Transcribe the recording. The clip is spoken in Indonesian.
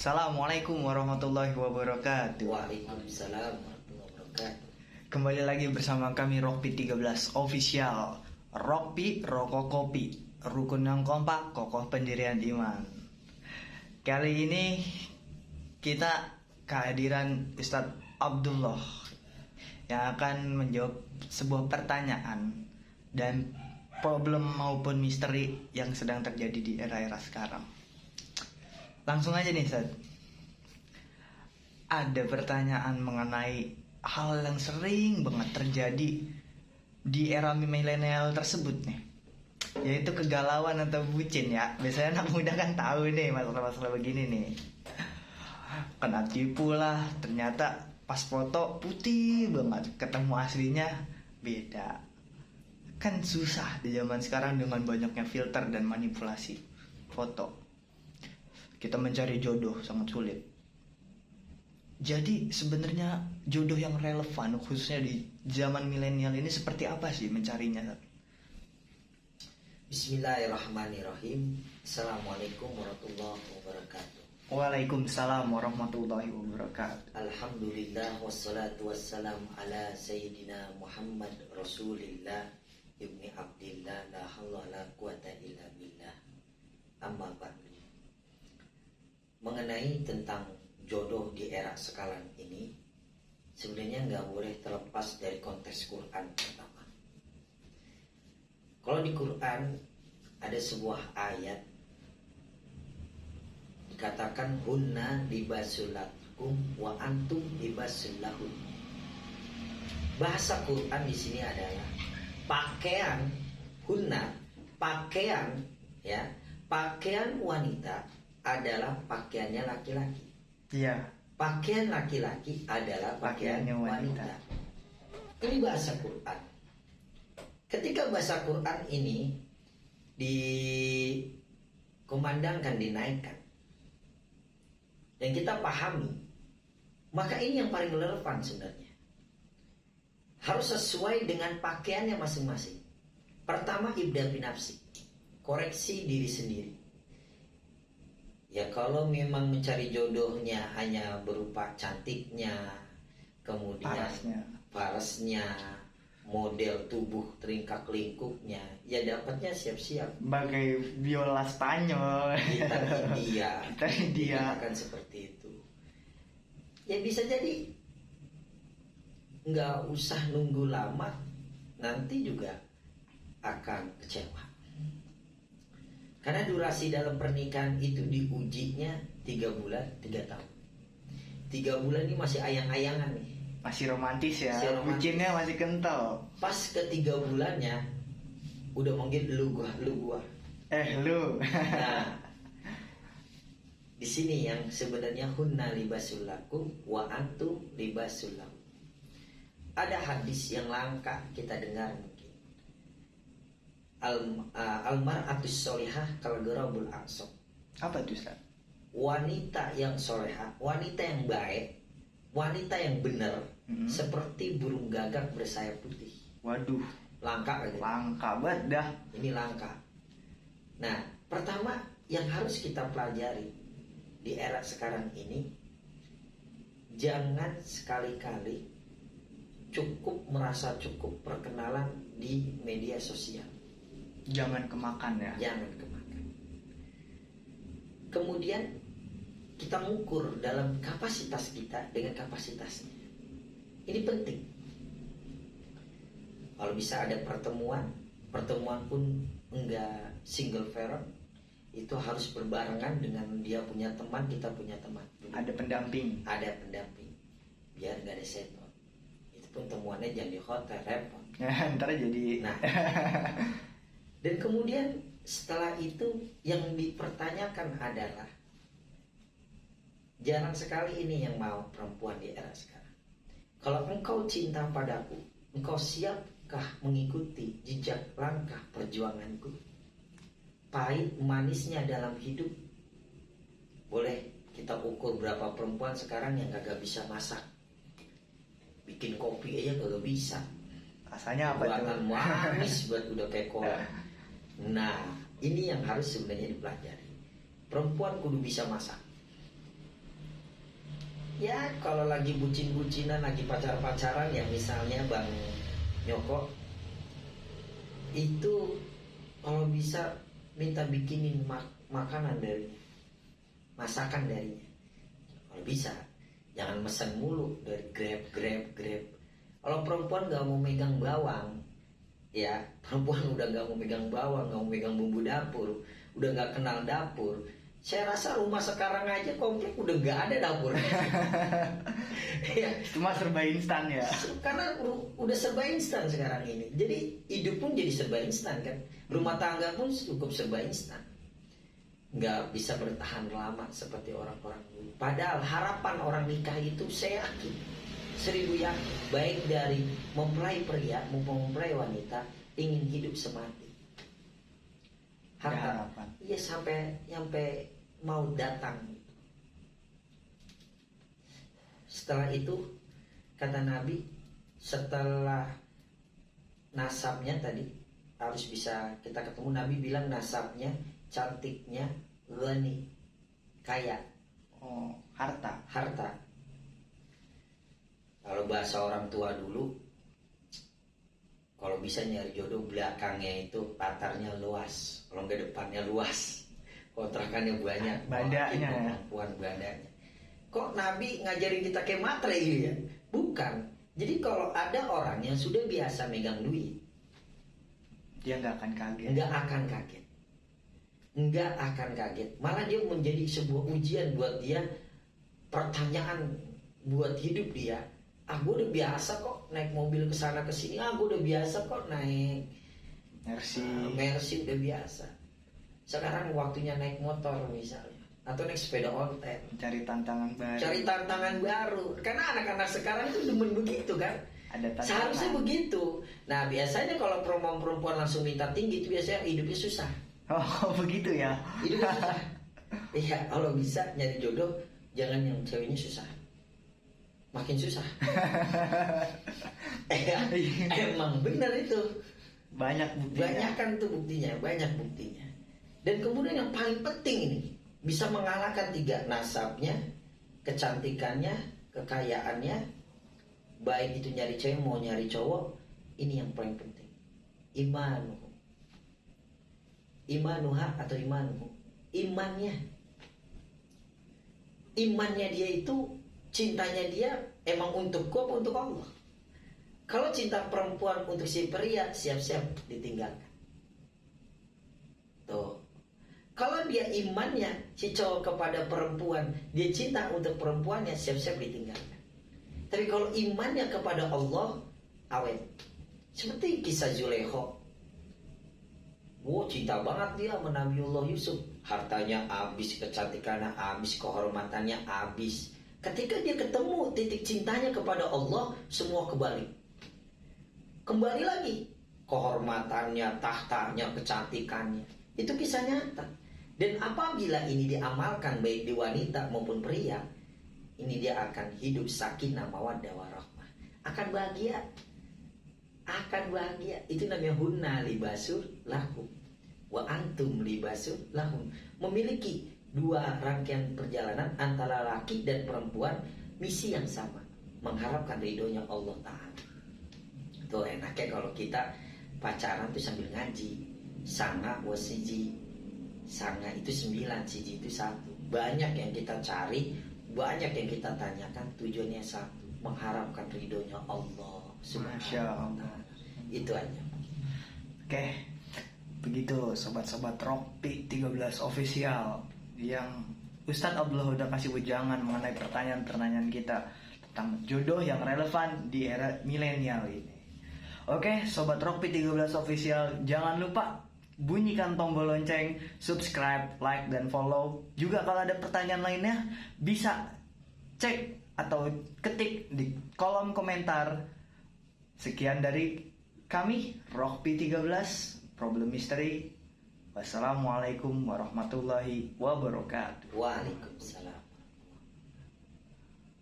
Assalamualaikum warahmatullahi wabarakatuh. Waalaikumsalam warahmatullahi wabarakatuh. Kembali lagi bersama kami Rockpi 13 Official. Rockpi, rokok kopi, rukun yang kompak, kokoh pendirian iman. Kali ini kita kehadiran Ustadz Abdullah yang akan menjawab sebuah pertanyaan dan problem maupun misteri yang sedang terjadi di era-era sekarang. Langsung aja nih Ustadz. Ada pertanyaan mengenai hal yang sering banget terjadi di era milenial tersebut nih, yaitu kegalauan atau bucin ya. Biasanya anak muda kan tahu nih masalah-masalah begini nih. Kena tipu lah, ternyata pas foto putih banget, ketemu aslinya beda. Kan susah di zaman sekarang dengan banyaknya filter dan manipulasi foto. Kita mencari jodoh sangat sulit. Jadi sebenarnya jodoh yang relevan khususnya di zaman milenial ini seperti apa sih mencarinya? Bismillahirrahmanirrahim. Assalamualaikum warahmatullahi wabarakatuh. Waalaikumsalam warahmatullahi wabarakatuh. Alhamdulillah wassalatu wassalam ala sayyidina Muhammad Rasulillah ibni Abdillah la haula la quwata illa billah. Amma ba'du. Mengenai tentang jodoh di era sekarang ini, sebenarnya nggak boleh terlepas dari konteks Quran pertama. Kalau di Quran ada sebuah ayat dikatakan hunna libasul lakum wa antum libasul lahun. Bahasa Quran di sini adalah pakaian hunna, pakaian ya, pakaian wanita adalah pakaiannya laki-laki. Iya. Pakaian laki-laki adalah pakaiannya wanita. Ini bahasa Quran. Ketika bahasa Quran ini dikumandangkan, dinaikkan, dan kita pahami, maka ini yang paling relevan sebenarnya. Harus sesuai dengan pakaiannya masing-masing. Pertama, ibda binafsi, koreksi diri sendiri. Ya kalau memang mencari jodohnya hanya berupa cantiknya, kemudian parasnya, model tubuh teringkak lingkupnya, ya dapatnya siap-siap. Bagai biola Spanyol. Gitar India. Akan seperti itu. Ya bisa jadi nggak usah nunggu lama, nanti juga akan kecewa. Karena durasi dalam pernikahan itu diujinya 3 bulan, 3 tahun. 3 bulan ini masih ayang-ayangan nih. Masih romantis ya, bucinnya masih kental. Pas ke 3 bulannya udah manggil lu gua. Lu. Nah, di sini yang sebenarnya hunna libasul lakum wa antum libasul lahum. Ada hadis yang langka kita dengar mungkin. Almar'atus solihah kalgerabul aqsam. Apa itu Ustaz? Wanita yang solehah, wanita yang baik, wanita yang benar, seperti burung gagak bersayap putih. Waduh, langka gitu. Langka banget dah. Ini langka. Nah, pertama yang harus kita pelajari di era sekarang ini, jangan sekali-kali merasa cukup perkenalan di media sosial. Jangan kemakan ya. Jangan kemakan. Kemudian kita mengukur dalam kapasitas kita dengan kapasitasnya. Ini penting. Kalau bisa ada pertemuan pun enggak single parent, itu harus berbarengan dengan dia punya teman, kita punya teman. Ada pendamping. Ada pendamping. Biar enggak ada setor. Itu pun temuannya jangan di hotel, repot. Ntar jadi. Nah. Dan kemudian setelah itu yang dipertanyakan adalah, jarang sekali ini yang mau perempuan di era sekarang. Kalau engkau cinta padaku, engkau siapkah mengikuti jejak langkah perjuanganku? Pahit manisnya dalam hidup. Boleh kita ukur berapa perempuan sekarang yang gak bisa masak. Bikin kopi aja gak bisa. Rasanya apa buatan tuh? manis buat udah kayak kola. Nah, ini yang harus sebenarnya dipelajari. Perempuan kudu bisa masak. Ya kalau lagi bucin-bucinan, lagi pacar-pacaran ya, misalnya Bang Nyoko, itu kalau bisa minta bikinin makanan dari masakan darinya. Kalau bisa jangan mesen mulu dari grab. Kalau perempuan gak mau megang bawang, ya perempuan udah gak mau megang bawang, gak mau megang bumbu dapur, udah gak kenal dapur, saya rasa rumah sekarang aja komplek udah gak ada dapur. Ya, Cuma serba instan ya. karena udah serba instan sekarang ini. Jadi hidup pun jadi serba instan kan. Rumah tangga pun cukup serba instan. Nggak bisa bertahan lama seperti orang-orang dulu. Padahal harapan orang nikah itu saya yakin 1000 yakin, baik dari mempelai pria maupun mempelai wanita, ingin hidup semati. Ada harapan. Iya, sampai mau datang. Setelah itu kata Nabi, setelah nasabnya tadi harus bisa kita ketemu. Nabi bilang nasabnya, cantiknya, ghani, kaya, Oh, harta. Kalau bahasa orang tua dulu, kalau bisa nyari jodoh belakangnya itu latarnya luas, kalau nggak depannya luas, kontrakannya banyak, Bandanya ya. kemampuan bandanya. Kok Nabi ngajarin kita kayak matre gitu ya? Bukan. Jadi kalau ada orang yang sudah biasa megang duit, Dia nggak akan kaget. nggak akan kaget. Malah dia menjadi sebuah ujian buat dia, pertanyaan buat hidup dia. Gue udah biasa kok naik mobil ke sana ke sini. Gue udah biasa kok naik Mercy udah biasa. Sekarang waktunya naik motor misalnya, atau naik sepeda ontel. Cari tantangan baru. Karena anak-anak sekarang itu demen begitu kan. Ada tantangan. Seharusnya begitu. Nah biasanya kalau perempuan langsung minta tinggi itu biasanya hidupnya susah. Oh, begitu ya. Hidupnya susah. Iya, kalau bisa nyari jodoh jangan yang ceweknya susah. Makin susah. Emang benar itu. Banyak buktinya. Banyak buktinya. Dan kemudian yang paling penting ini, bisa mengalahkan 3, nasabnya, kecantikannya, kekayaannya, baik itu nyari cewek mau nyari cowok. Ini yang paling penting, imanuha atau imanuhu, imannya dia itu, cintanya dia emang untukku apa untuk Allah. Kalau cinta perempuan untuk si pria, siap-siap ditinggalkan. Tuh. Kalau dia imannya, si cowok kepada perempuan, dia cinta untuk perempuannya, siap-siap ditinggalkan. Tapi kalau imannya kepada Allah, awet. Seperti kisah Zulekho. Cinta banget dia sama Nabiullah Yusuf. Hartanya habis, kecantikannya habis, kehormatannya habis. Ketika dia ketemu titik cintanya kepada Allah, semua kembali lagi. Kehormatannya, tahtanya, kecantikannya. Itu kisah nyata. Dan apabila ini diamalkan baik di wanita maupun pria, ini dia akan hidup sakinah mawaddah warahmah. Akan bahagia. Itu namanya hunna libasul lahum wa antum libasul lahum. Memiliki 2 rangkaian perjalanan antara laki dan perempuan, misi yang sama, mengharapkan ridhonya Allah Ta'ala. Tuh enaknya kalau kita pacaran tuh sambil ngaji. Sanga wasiji, sanga itu 9, siji itu 1. Banyak yang kita cari, banyak yang kita tanyakan, tujuannya 1, mengharapkan ridhonya Allah Subhanahu wa Ta'ala. Itu aja. Oke, begitu sobat-sobat Rockpick 13 official, yang Ustadz Abdullah udah kasih wejangan mengenai pertanyaan-pertanyaan kita tentang jodoh yang relevan di era milenial ini. Oke, sobat Rockpick 13 official, jangan lupa bunyikan tombol lonceng, subscribe, like, dan follow. Juga kalau ada pertanyaan lainnya, bisa cek atau ketik di kolom komentar. Sekian dari kami, Rockpick 13, Problem Mystery. Wassalamualaikum warahmatullahi wabarakatuh. Waalaikumsalam.